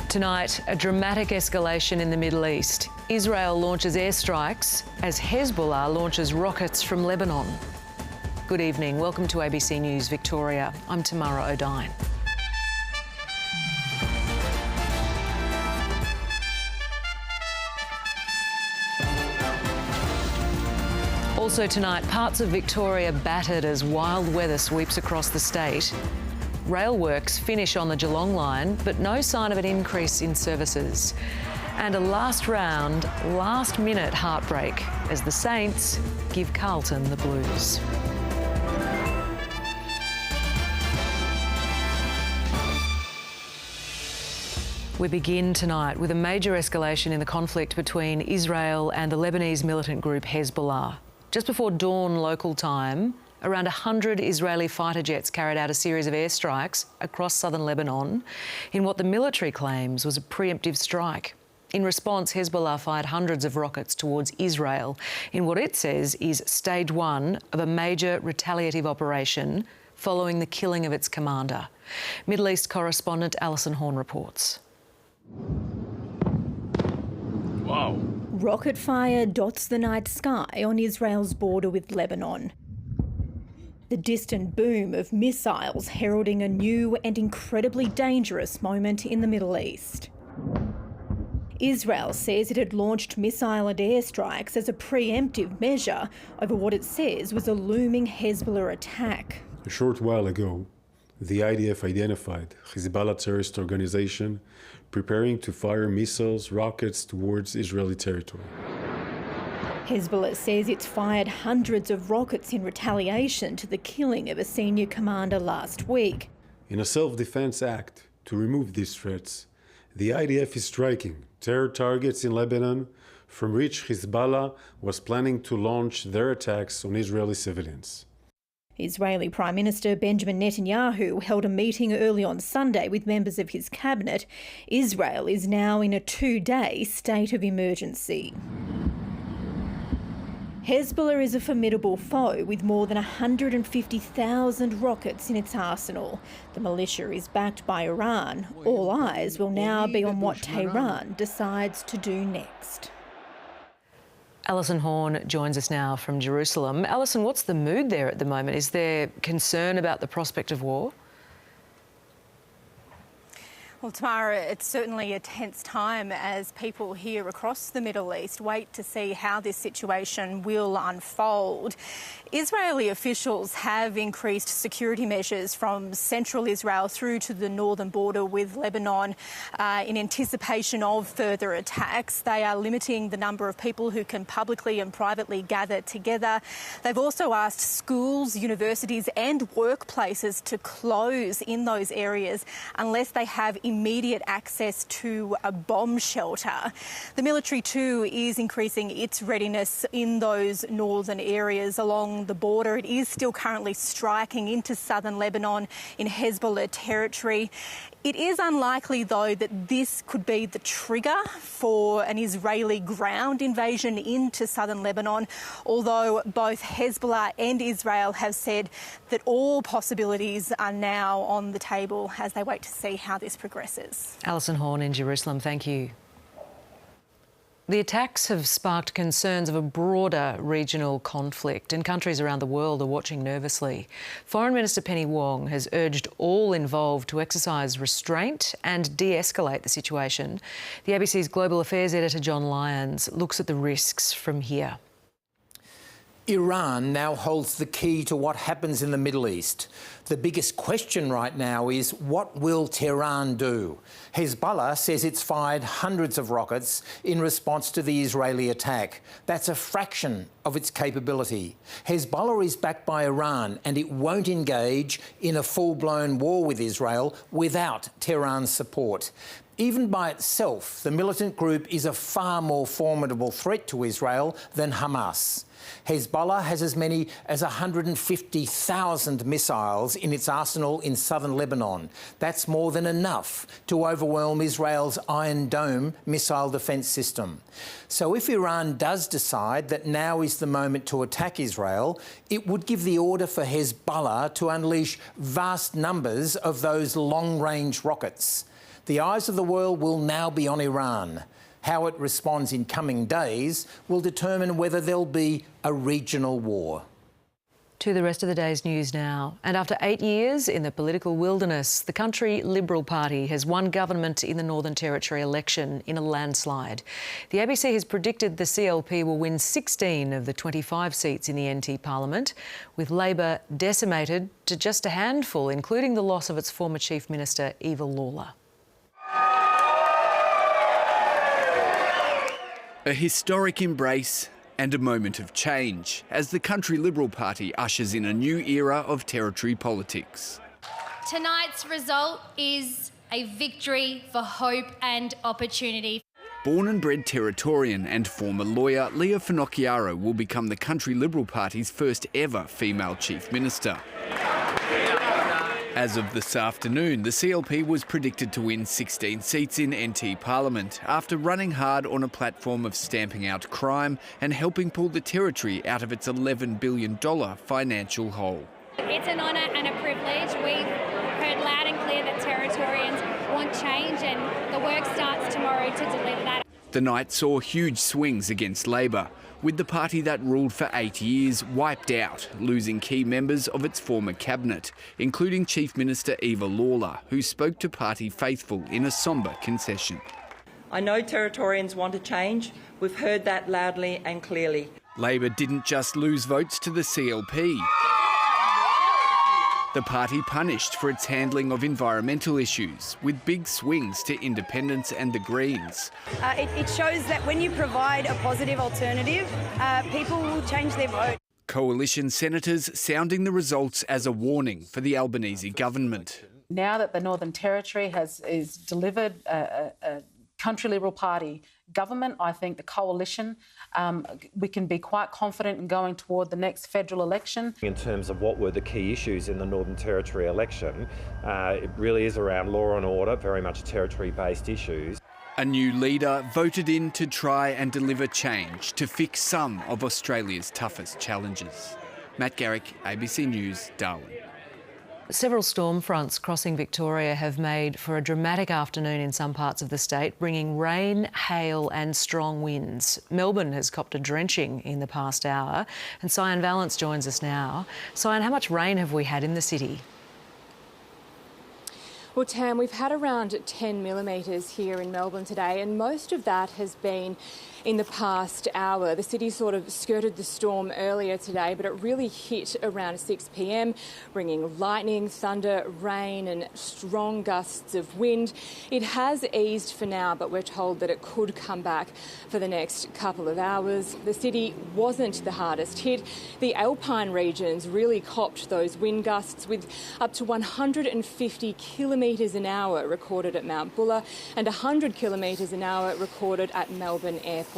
Tonight, a dramatic escalation in the Middle East. Israel launches airstrikes as Hezbollah launches rockets from Lebanon. Good evening. Welcome to ABC News Victoria. I'm Tamara, Oudyn. Also tonight, parts of Victoria battered as wild weather sweeps across the state. Rail works finish on the Geelong line, but no sign of an increase in services. And a last-round, last-minute heartbreak as the Saints give Carlton the blues. We begin tonight with a major escalation in the conflict between Israel and the Lebanese militant group Hezbollah. Just before dawn local time, around 100 Israeli fighter jets carried out a series of airstrikes across southern Lebanon in what the military claims was a preemptive strike. In response, Hezbollah fired hundreds of rockets towards Israel in what it says is stage one of a major retaliative operation following the killing of its commander. Middle East correspondent Alison Horne reports. Wow. Rocket fire dots the night sky on Israel's border with Lebanon. The distant boom of missiles heralding a new and incredibly dangerous moment in the Middle East. Israel says it had launched missile and airstrikes as a preemptive measure over what it says was a looming Hezbollah attack. A short while ago, the IDF identified Hezbollah terrorist organization preparing to fire missiles, rockets towards Israeli territory. Hezbollah says it's fired hundreds of rockets in retaliation to the killing of a senior commander last week. In a self-defense act to remove these threats, the IDF is striking terror targets in Lebanon from which Hezbollah was planning to launch their attacks on Israeli civilians. Israeli Prime Minister Benjamin Netanyahu held a meeting early on Sunday with members of his cabinet. Israel is now in a 2-day state of emergency. Hezbollah is a formidable foe with more than 150,000 rockets in its arsenal. The militia is backed by Iran. All eyes will now be on what Tehran decides to do next. Alison Horne joins us now from Jerusalem. Alison, what's the mood there at the moment? Is there concern about the prospect of war? Well, Tamara, it's certainly a tense time as people here across the Middle East wait to see how this situation will unfold. Israeli officials have increased security measures from central Israel through to the northern border with Lebanon in anticipation of further attacks. They are limiting the number of people who can publicly and privately gather together. They've also asked schools, universities and workplaces to close in those areas unless they have immediate access to a bomb shelter. The military too is increasing its readiness in those northern areas along the border. It is still currently striking into southern Lebanon in Hezbollah territory. It is unlikely, though, that this could be the trigger for an Israeli ground invasion into southern Lebanon, although both Hezbollah and Israel have said that all possibilities are now on the table as they wait to see how this progresses. Alison Horne in Jerusalem, thank you. The attacks have sparked concerns of a broader regional conflict, and countries around the world are watching nervously. Foreign Minister Penny Wong has urged all involved to exercise restraint and de-escalate the situation. The ABC's Global Affairs editor John Lyons looks at the risks from here. Iran now holds the key to what happens in the Middle East. The biggest question right now is, what will Tehran do? Hezbollah says it's fired hundreds of rockets in response to the Israeli attack. That's a fraction of its capability. Hezbollah is backed by Iran and it won't engage in a full-blown war with Israel without Tehran's support. Even by itself, the militant group is a far more formidable threat to Israel than Hamas. Hezbollah has as many as 150,000 missiles in its arsenal in southern Lebanon. That's more than enough to overwhelm Israel's Iron Dome missile defence system. So if Iran does decide that now is the moment to attack Israel, it would give the order for Hezbollah to unleash vast numbers of those long-range rockets. The eyes of the world will now be on Iran. How it responds in coming days will determine whether there'll be a regional war. To the rest of the day's news now. And after 8 years in the political wilderness, the country Liberal Party has won government in the Northern Territory election in a landslide. The ABC has predicted the CLP will win 16 of the 25 seats in the NT Parliament, with Labor decimated to just a handful, including the loss of its former Chief Minister, Eva Lawler. A historic embrace and a moment of change as the country Liberal Party ushers in a new era of territory politics. Tonight's result is a victory for hope and opportunity. Born and bred Territorian and former lawyer Leah Finocchiaro will become the country Liberal Party's first ever female Chief Minister. As of this afternoon, the CLP was predicted to win 16 seats in NT Parliament after running hard on a platform of stamping out crime and helping pull the Territory out of its $11 billion financial hole. It's an honour and a privilege. We've heard loud and clear that Territorians want change, and the work starts tomorrow to deliver that. The night saw huge swings against Labor, with the party that ruled for 8 years wiped out, losing key members of its former cabinet, including Chief Minister Eva Lawler, who spoke to party faithful in a sombre concession. I know Territorians want a change. We've heard that loudly and clearly. Labor didn't just lose votes to the CLP. The party punished for its handling of environmental issues, with big swings to independents and the Greens. It shows that when you provide a positive alternative, people will change their vote. Coalition senators sounding the results as a warning for the Albanese government. Now that the Northern Territory is delivered a country Liberal Party government, I think the coalition, we can be quite confident in going toward the next federal election. In terms of what were the key issues in the Northern Territory election, it really is around law and order, very much territory-based issues. A new leader voted in to try and deliver change to fix some of Australia's toughest challenges. Matt Garrick, ABC News, Darwin. Several storm fronts crossing Victoria have made for a dramatic afternoon in some parts of the state, bringing rain, hail and strong winds. Melbourne has copped a drenching in the past hour, and Cyan Valence joins us now. Cyan, how much rain have we had in the city? Well, Tam, we've had around 10 millimetres here in Melbourne today, and most of that has been in the past hour. The city sort of skirted the storm earlier today, but it really hit around 6 p.m, bringing lightning, thunder, rain and strong gusts of wind. It has eased for now, but we're told that it could come back for the next couple of hours. The city wasn't the hardest hit. The alpine regions really copped those wind gusts, with up to 150 kilometres an hour recorded at Mount Buller and 100 kilometres an hour recorded at Melbourne Airport.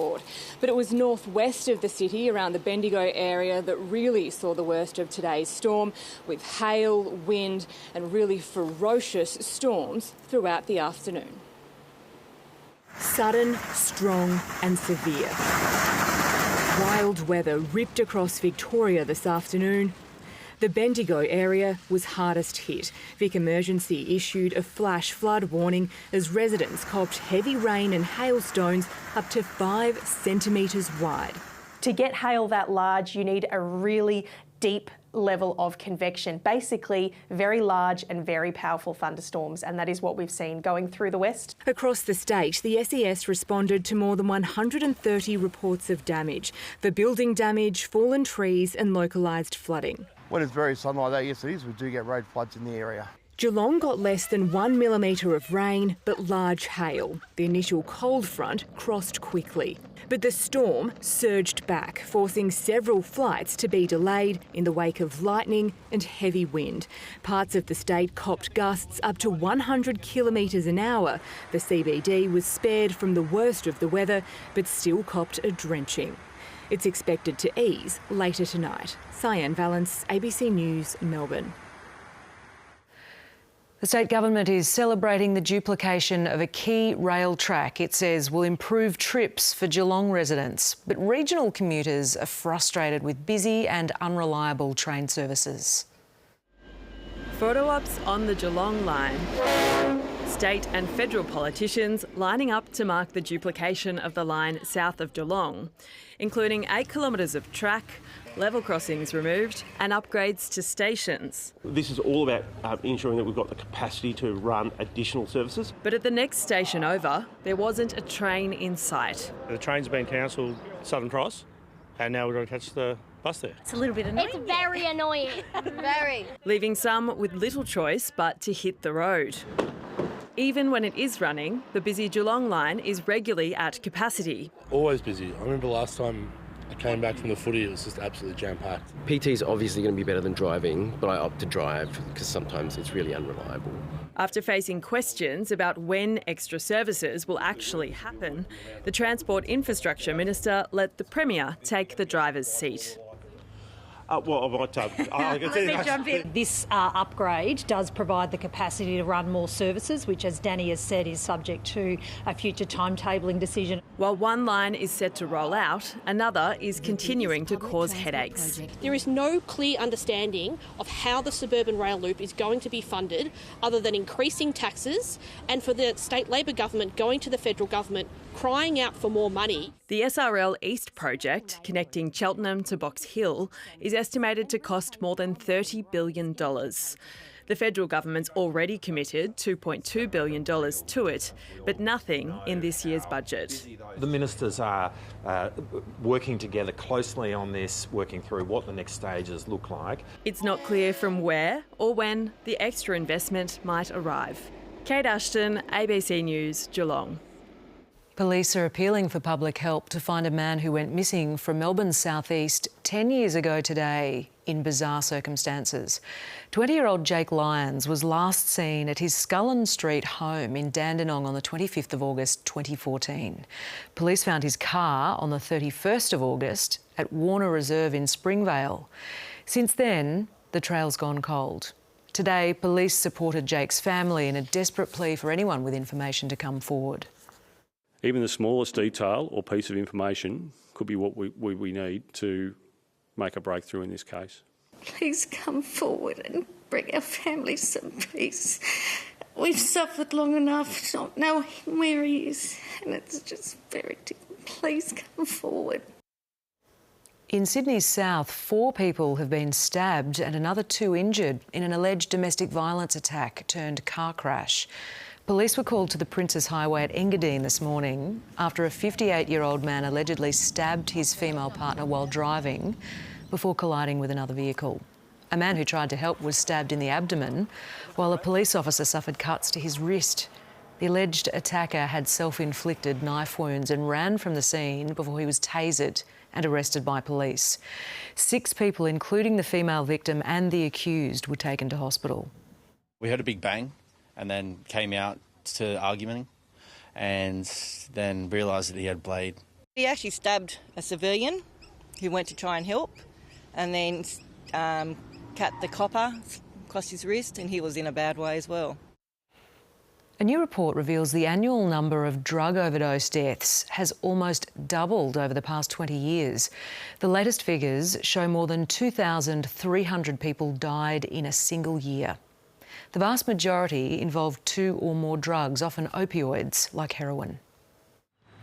But it was northwest of the city, around the Bendigo area, that really saw the worst of today's storm, with hail, wind and really ferocious storms throughout the afternoon. Sudden, strong and severe. Wild weather ripped across Victoria this afternoon. The Bendigo area was hardest hit. Vic Emergency issued a flash flood warning as residents copped heavy rain and hailstones up to 5 centimetres wide. To get hail that large, you need a really deep level of convection, basically very large and very powerful thunderstorms, and that is what we've seen going through the west. Across the state, the SES responded to more than 130 reports of damage for building damage, fallen trees and localised flooding. When it's very sunny like that, yes it is, we do get road floods in the area. Geelong got less than 1 millimetre of rain, but large hail. The initial cold front crossed quickly. But the storm surged back, forcing several flights to be delayed in the wake of lightning and heavy wind. Parts of the state copped gusts up to 100 kilometres an hour. The CBD was spared from the worst of the weather, but still copped a drenching. It's expected to ease later tonight. Cyan Valence, ABC News, Melbourne. The state government is celebrating the duplication of a key rail track it says will improve trips for Geelong residents. But regional commuters are frustrated with busy and unreliable train services. Photo ops on the Geelong line. state and federal politicians lining up to mark the duplication of the line south of Geelong, including 8 kilometres of track, level crossings removed and upgrades to stations. This is all about ensuring that we've got the capacity to run additional services. But at the next station over, there wasn't a train in sight. The train's been cancelled, Southern Cross, and now we've got to catch the bus there. It's a little bit annoying. It's very annoying. Very. Leaving some with little choice but to hit the road. Even when it is running, the busy Geelong line is regularly at capacity. Always busy. I remember last time I came back from the footy, it was just absolutely jam-packed. PT is obviously going to be better than driving, but I opt to drive because sometimes it's really unreliable. After facing questions about when extra services will actually happen, the Transport Infrastructure Minister let the Premier take the driver's seat. This upgrade does provide the capacity to run more services, which, as Danny has said, is subject to a future timetabling decision. While one line is set to roll out, another is continuing to cause headaches. There is no clear understanding of how the suburban rail loop is going to be funded other than increasing taxes and for the state Labor government going to the federal government crying out for more money. The SRL East project, connecting Cheltenham to Box Hill, is estimated to cost more than $30 billion. The federal government's already committed $2.2 billion to it, but nothing in this year's budget. The ministers are working together closely on this, working through what the next stages look like. It's not clear from where or when the extra investment might arrive. Kate Ashton, ABC News, Geelong. Police are appealing for public help to find a man who went missing from Melbourne's southeast 10 years ago today in bizarre circumstances. 20-year-old Jake Lyons was last seen at his Scullen Street home in Dandenong on the 25th of August 2014. Police found his car on the 31st of August at Warner Reserve in Springvale. Since then, the trail's gone cold. Today, police supported Jake's family in a desperate plea for anyone with information to come forward. Even the smallest detail or piece of information could be what we need to make a breakthrough in this case. Please come forward and bring our family some peace. We've suffered long enough not knowing where he is, and it's just very difficult. Please come forward. In Sydney's south, 4 people have been stabbed and another 2 injured in an alleged domestic violence attack turned car crash. Police were called to the Princes Highway at Engadine this morning after a 58-year-old man allegedly stabbed his female partner while driving before colliding with another vehicle. A man who tried to help was stabbed in the abdomen, while a police officer suffered cuts to his wrist. The alleged attacker had self-inflicted knife wounds and ran from the scene before he was tasered and arrested by police. 6 people, including the female victim and the accused, were taken to hospital. We heard a big bang and then came out to arguing and then realised that he had a blade. He actually stabbed a civilian who went to try and help and then cut the copper across his wrist, and he was in a bad way as well. A new report reveals the annual number of drug overdose deaths has almost doubled over the past 20 years. The latest figures show more than 2,300 people died in a single year. The vast majority involved 2 or more drugs, often opioids like heroin.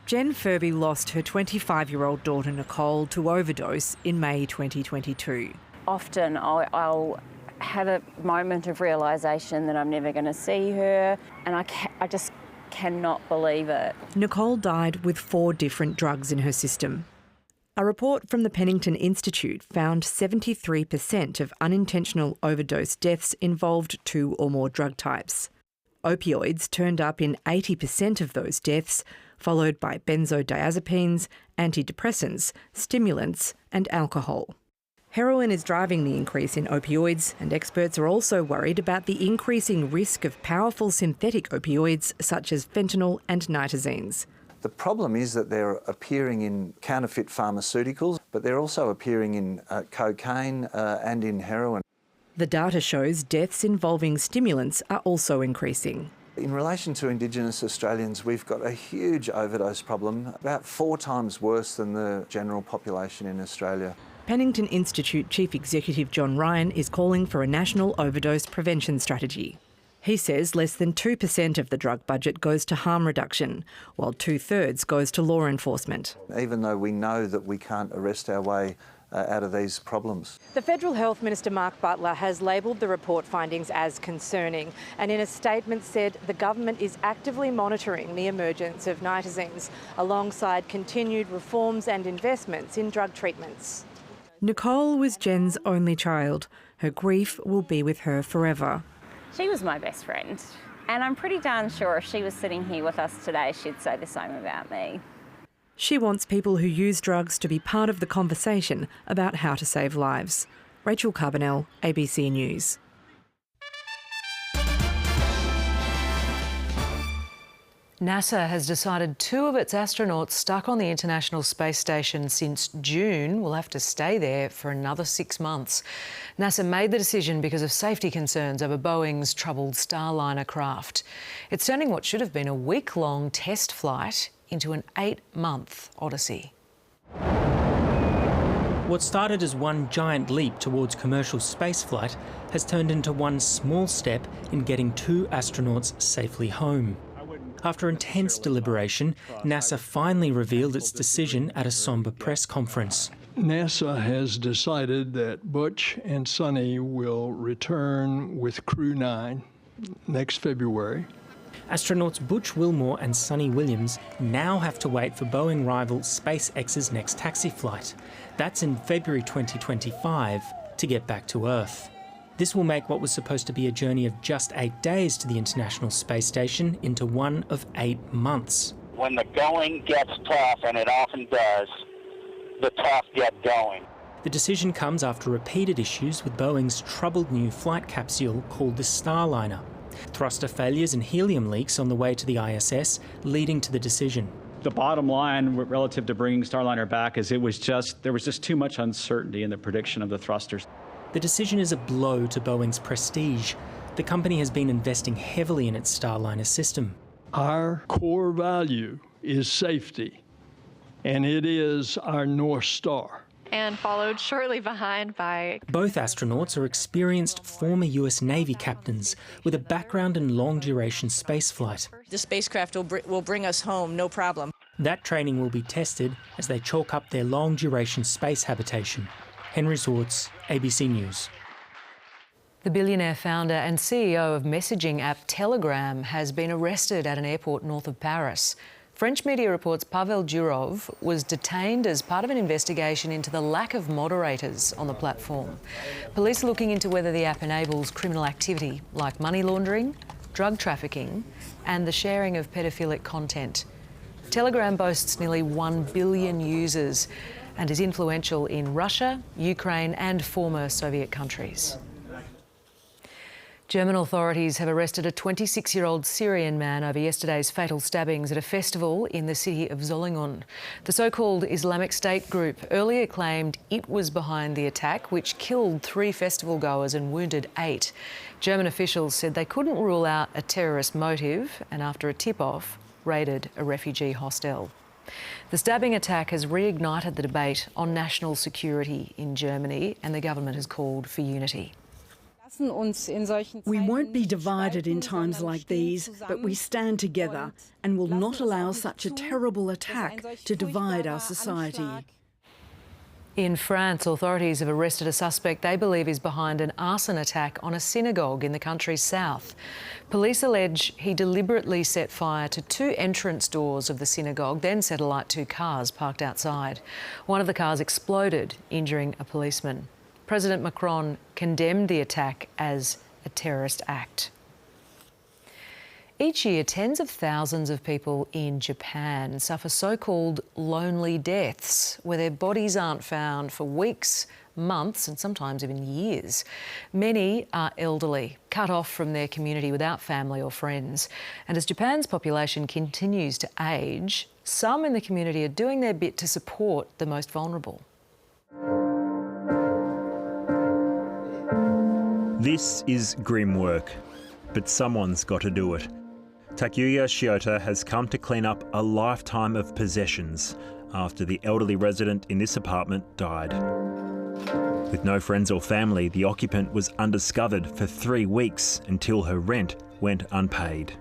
Jen Furby lost her 25-year-old daughter Nicole to overdose in May 2022. Often I'll have a moment of realisation that I'm never going to see her, and I just cannot believe it. Nicole died with 4 different drugs in her system. A report from the Pennington Institute found 73% of unintentional overdose deaths involved 2 or more drug types. Opioids turned up in 80% of those deaths, followed by benzodiazepines, antidepressants, stimulants and alcohol. Heroin is driving the increase in opioids, and experts are also worried about the increasing risk of powerful synthetic opioids such as fentanyl and nitazines. The problem is that they're appearing in counterfeit pharmaceuticals, but they're also appearing in cocaine and in heroin. The data shows deaths involving stimulants are also increasing. In relation to Indigenous Australians, we've got a huge overdose problem, about 4 times worse than the general population in Australia. Pennington Institute Chief Executive John Ryan is calling for a national overdose prevention strategy. He says less than 2% of the drug budget goes to harm reduction, while 2/3 goes to law enforcement. Even though we know that we can't arrest our way out of these problems. The Federal Health Minister Mark Butler has labelled the report findings as concerning and in a statement said the government is actively monitoring the emergence of nitazines alongside continued reforms and investments in drug treatments. Nicole was Jen's only child. Her grief will be with her forever. She was my best friend, and I'm pretty darn sure if she was sitting here with us today, she'd say the same about me. She wants people who use drugs to be part of the conversation about how to save lives. Rachel Carbonell, ABC News. NASA has decided 2 of its astronauts stuck on the International Space Station since June will have to stay there for another 6 months. NASA made the decision because of safety concerns over Boeing's troubled Starliner craft. It's turning what should have been a week-long test flight into an 8-month odyssey. What started as one giant leap towards commercial spaceflight has turned into one small step in getting 2 astronauts safely home. After intense deliberation, NASA finally revealed its decision at a sombre press conference. NASA has decided that Butch and Sonny will return with Crew 9 next February. Astronauts Butch Wilmore and Sonny Williams now have to wait for Boeing rival SpaceX's next taxi flight. That's in February 2025 to get back to Earth. This will make what was supposed to be a journey of just 8 days to the International Space Station into one of 8 months. When the going gets tough, and it often does, the tough get going. The decision comes after repeated issues with Boeing's troubled new flight capsule called the Starliner. Thruster failures and helium leaks on the way to the ISS, leading to the decision. The bottom line relative to bringing Starliner back is there was just too much uncertainty in the prediction of the thrusters. The decision is a blow to Boeing's prestige. The company has been investing heavily in its Starliner system. Our core value is safety, and it is our North Star. And followed shortly behind by... Both astronauts are experienced former US Navy captains with a background in long-duration spaceflight. The spacecraft will bring us home, no problem. That training will be tested as they chalk up their long-duration space habitation. Henry Swartz, ABC News. The billionaire founder and CEO of messaging app Telegram has been arrested at an airport north of Paris. French media reports Pavel Durov was detained as part of an investigation into the lack of moderators on the platform. Police are looking into whether the app enables criminal activity like money laundering, drug trafficking and the sharing of paedophilic content. Telegram boasts nearly 1 billion users and is influential in Russia, Ukraine and former Soviet countries. German authorities have arrested a 26-year-old Syrian man over yesterday's fatal stabbings at a festival in the city of Solingen. The so-called Islamic State group earlier claimed it was behind the attack, which killed 3 festival goers and wounded 8. German officials said they couldn't rule out a terrorist motive and after a tip-off, raided a refugee hostel. The stabbing attack has reignited the debate on national security in Germany and the government has called for unity. We won't be divided in times like these, but we stand together and will not allow such a terrible attack to divide our society. In France, authorities have arrested a suspect they believe is behind an arson attack on a synagogue in the country's south. Police allege he deliberately set fire to 2 entrance doors of the synagogue, then set alight 2 cars parked outside. One of the cars exploded, injuring a policeman. President Macron condemned the attack as a terrorist act. Each year, tens of thousands of people in Japan suffer so-called lonely deaths, where their bodies aren't found for weeks, months and sometimes even years. Many are elderly, cut off from their community without family or friends. And as Japan's population continues to age, some in the community are doing their bit to support the most vulnerable. This is grim work, but someone's got to do it. Takuya Shiota has come to clean up a lifetime of possessions after the elderly resident in this apartment died. With no friends or family, the occupant was undiscovered for 3 weeks until her rent went unpaid.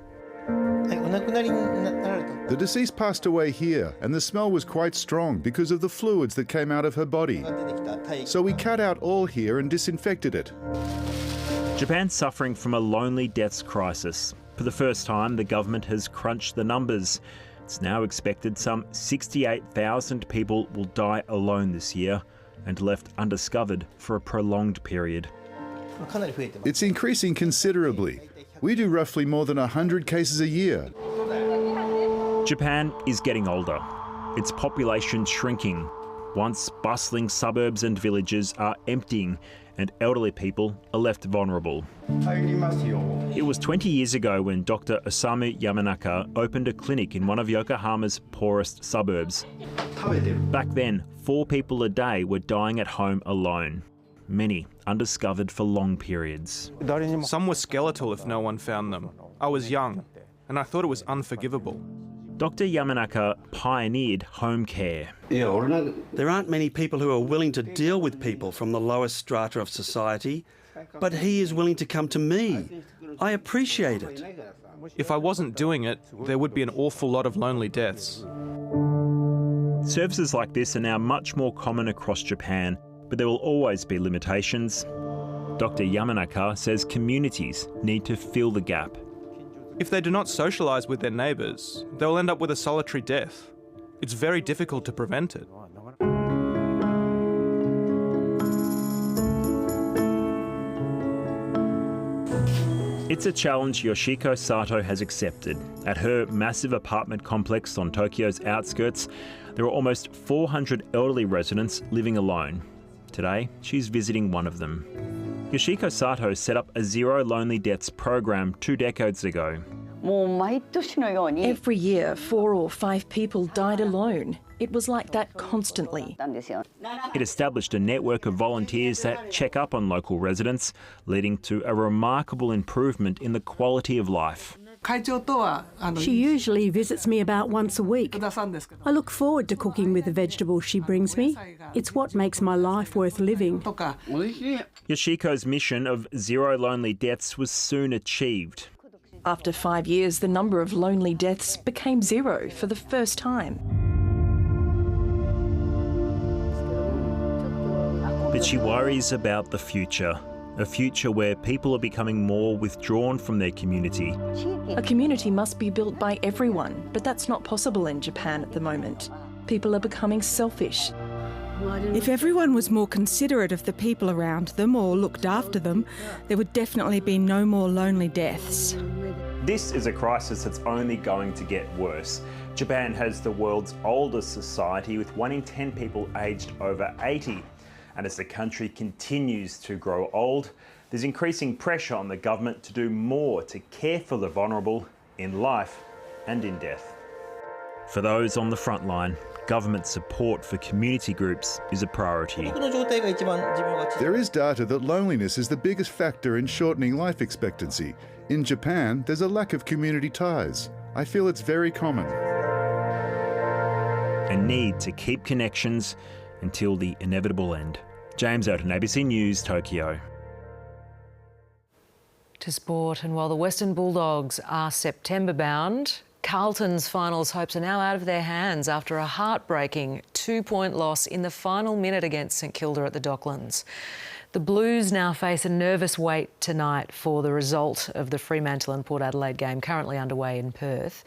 The deceased passed away here, and the smell was quite strong because of the fluids that came out of her body. So we cut out all here and disinfected it. Japan's suffering from a lonely deaths crisis. For the first time, the government has crunched the numbers. It's now expected some 68,000 people will die alone this year and left undiscovered for a prolonged period. It's increasing considerably. We do roughly more than 100 cases a year. Japan is getting older. Its population shrinking. Once bustling suburbs and villages are emptying and elderly people are left vulnerable. It was 20 years ago when Dr. Osamu Yamanaka opened a clinic in one of Yokohama's poorest suburbs. Back then, 4 people a day were dying at home alone, many undiscovered for long periods. Some were skeletal if no one found them. I was young, and I thought it was unforgivable. Dr. Yamanaka pioneered home care. There aren't many people who are willing to deal with people from the lowest strata of society, but he is willing to come to me. I appreciate it. If I wasn't doing it, there would be an awful lot of lonely deaths. Services like this are now much more common across Japan, but there will always be limitations. Dr. Yamanaka says communities need to fill the gap. If they do not socialise with their neighbours, they will end up with a solitary death. It's very difficult to prevent it. It's a challenge Yoshiko Sato has accepted. At her massive apartment complex on Tokyo's outskirts, there are almost 400 elderly residents living alone. Today, she's visiting one of them. Yoshiko Sato set up a Zero Lonely Deaths program 2 decades ago. Every year, 4 or 5 people died alone. It was like that constantly. It established a network of volunteers that check up on local residents, leading to a remarkable improvement in the quality of life. She usually visits me about once a week. I look forward to cooking with the vegetables she brings me. It's what makes my life worth living. Yoshiko's mission of Zero Lonely Deaths was soon achieved. After 5 years, the number of lonely deaths became 0 for the first time. But she worries about the future. A future where people are becoming more withdrawn from their community. A community must be built by everyone, but that's not possible in Japan at the moment. People are becoming selfish. If everyone was more considerate of the people around them or looked after them, there would definitely be no more lonely deaths. This is a crisis that's only going to get worse. Japan has the world's oldest society with 1 in 10 people aged over 80. And as the country continues to grow old, there's increasing pressure on the government to do more to care for the vulnerable in life and in death. For those on the front line, government support for community groups is a priority. There is data that loneliness is the biggest factor in shortening life expectancy. In Japan, there's a lack of community ties. I feel it's very common. A need to keep connections until the inevitable end. James Oudyn, ABC News, Tokyo. To sport, and while the Western Bulldogs are September-bound, Carlton's finals hopes are now out of their hands after a heartbreaking 2-point loss in the final minute against St Kilda at the Docklands. The Blues now face a nervous wait tonight for the result of the Fremantle and Port Adelaide game currently underway in Perth.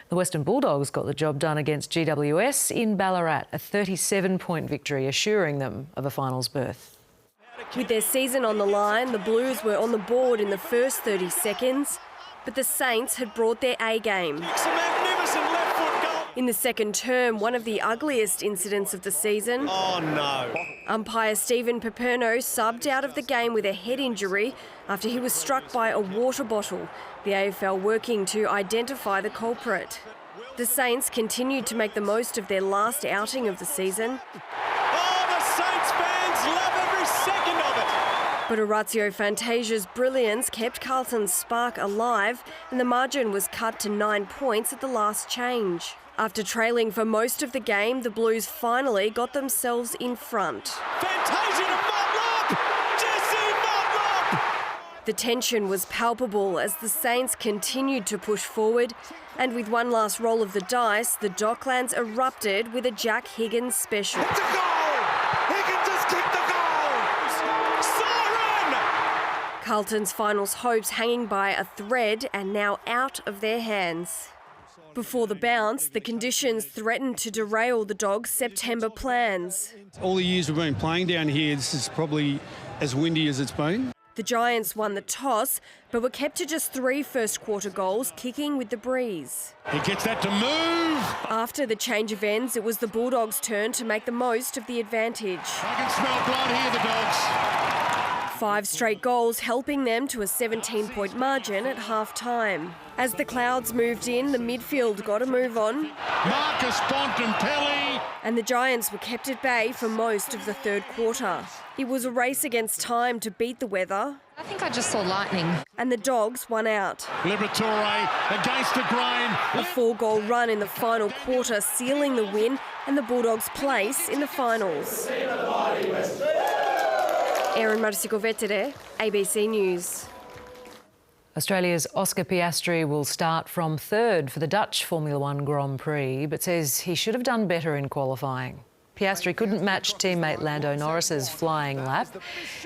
The Western Bulldogs got the job done against GWS in Ballarat, a 37-point victory assuring them of a finals berth. With their season on the line, the Blues were on the board in the first 30 seconds, but the Saints had brought their A-game. In the second term, one of the ugliest incidents of the season. Oh no. Umpire Stephen Paperno subbed out of the game with a head injury after he was struck by a water bottle, the AFL working to identify the culprit. The Saints continued to make the most of their last outing of the season. Oh, the Saints fans love every second of it. But Orazio Fantasia's brilliance kept Carlton's spark alive, and the margin was cut to 9 points at the last change. After trailing for most of the game, the Blues finally got themselves in front. Fantasia to Butler! The tension was palpable as the Saints continued to push forward, and with one last roll of the dice, the Docklands erupted with a Jack Higgins special. It's a goal! Higgins has kicked the goal! Siren! Carlton's finals hopes hanging by a thread and now out of their hands. Before the bounce, the conditions threatened to derail the Dogs' September plans. All the years we've been playing down here, this is probably as windy as it's been. The Giants won the toss, but were kept to just 3 first-quarter goals, kicking with the breeze. He gets that to move! After the change of ends, it was the Bulldogs' turn to make the most of the advantage. I can smell blood here, the Dogs. 5 straight goals helping them to a 17-point margin at half-time. As the Clouds moved in, the midfield got a move on. Marcus Bontempelli! And the Giants were kept at bay for most of the third quarter. It was a race against time to beat the weather. I think I just saw lightning. And the Dogs won out. Liberatore against the grain. A 4-goal run in the final quarter sealing the win and the Bulldogs' place in the finals. Erin Marsico-Vetere, ABC News. Australia's Oscar Piastri will start from third for the Dutch Formula One Grand Prix, but says he should have done better in qualifying. Piastri couldn't match teammate Lando Norris's flying lap,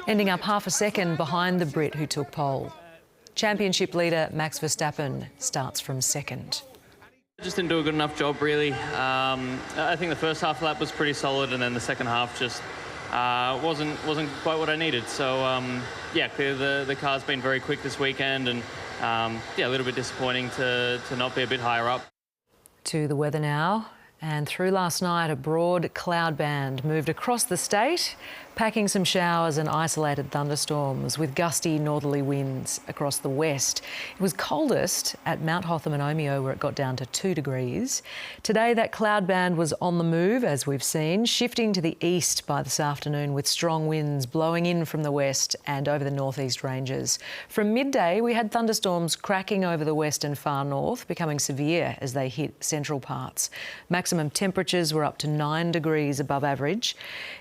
ending up half a second behind the Brit who took pole. Championship leader Max Verstappen starts from second. Just didn't do a good enough job, really. I think the first half lap was pretty solid, and then the second half just wasn't quite what I needed. So yeah, the car's been very quick this weekend, and yeah, a little bit disappointing to not be a bit higher up. To the weather now. And through last night, a broad cloud band moved across the state, packing some showers and isolated thunderstorms with gusty northerly winds across the west. It was coldest at Mount Hotham and Omeo, where it got down to 2 degrees. Today, that cloud band was on the move, as we've seen, shifting to the east by this afternoon with strong winds blowing in from the west and over the northeast ranges. From midday, we had thunderstorms cracking over the west and far north, becoming severe as they hit central parts. Maximum temperatures were up to 9 degrees above average.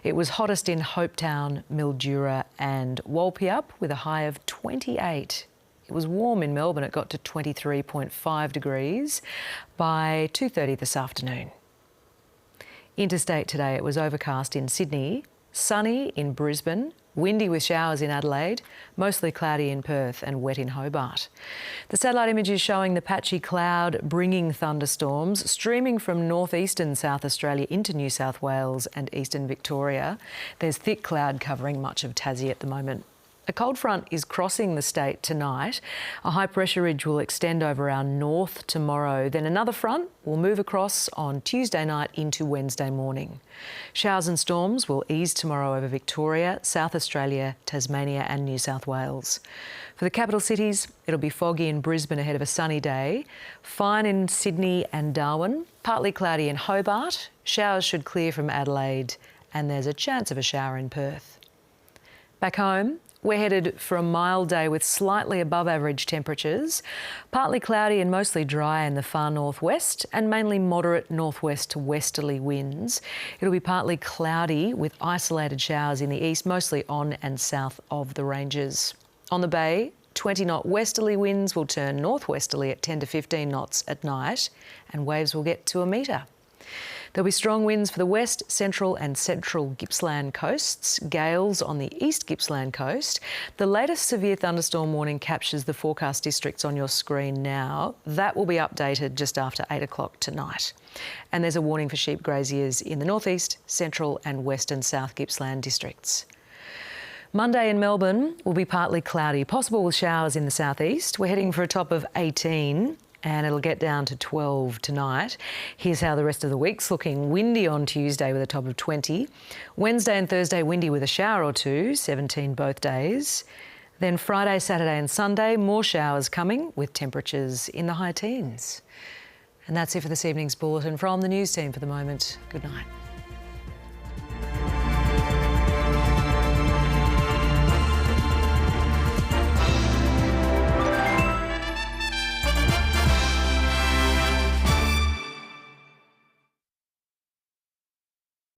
It was hottest in Hopetown, Mildura and Walpeup with a high of 28. It was warm in Melbourne. It got to 23.5 degrees by 2:30 this afternoon. Interstate today, it was overcast in Sydney, sunny in Brisbane, windy with showers in Adelaide, mostly cloudy in Perth and wet in Hobart. The satellite images showing the patchy cloud bringing thunderstorms streaming from northeastern South Australia into New South Wales and eastern Victoria. There's thick cloud covering much of Tassie at the moment. A cold front is crossing the state tonight. A high pressure ridge will extend over our north tomorrow. Then another front will move across on Tuesday night into Wednesday morning. Showers and storms will ease tomorrow over Victoria, South Australia, Tasmania and New South Wales. For the capital cities, it'll be foggy in Brisbane ahead of a sunny day. Fine in Sydney and Darwin. Partly cloudy in Hobart. Showers should clear from Adelaide and there's a chance of a shower in Perth. Back home, we're headed for a mild day with slightly above average temperatures, partly cloudy and mostly dry in the far northwest and mainly moderate northwest to westerly winds. It'll be partly cloudy with isolated showers in the east, mostly on and south of the ranges. On the bay, 20-knot westerly winds will turn northwesterly at 10 to 15 knots at night and waves will get to 1 metre. There'll be strong winds for the west, central and central Gippsland coasts, gales on the east Gippsland coast. The latest severe thunderstorm warning captures the forecast districts on your screen now. That will be updated just after 8 o'clock tonight. And there's a warning for sheep graziers in the northeast, central and western South Gippsland districts. Monday in Melbourne will be partly cloudy, possible with showers in the southeast. We're heading for a top of 18. And it'll get down to 12 tonight. Here's how the rest of the week's looking. Windy on Tuesday with a top of 20. Wednesday and Thursday windy with a shower or two, 17 both days. Then Friday, Saturday and Sunday, more showers coming with temperatures in the high teens. And that's it for this evening's bulletin. From the news team for the moment, good night.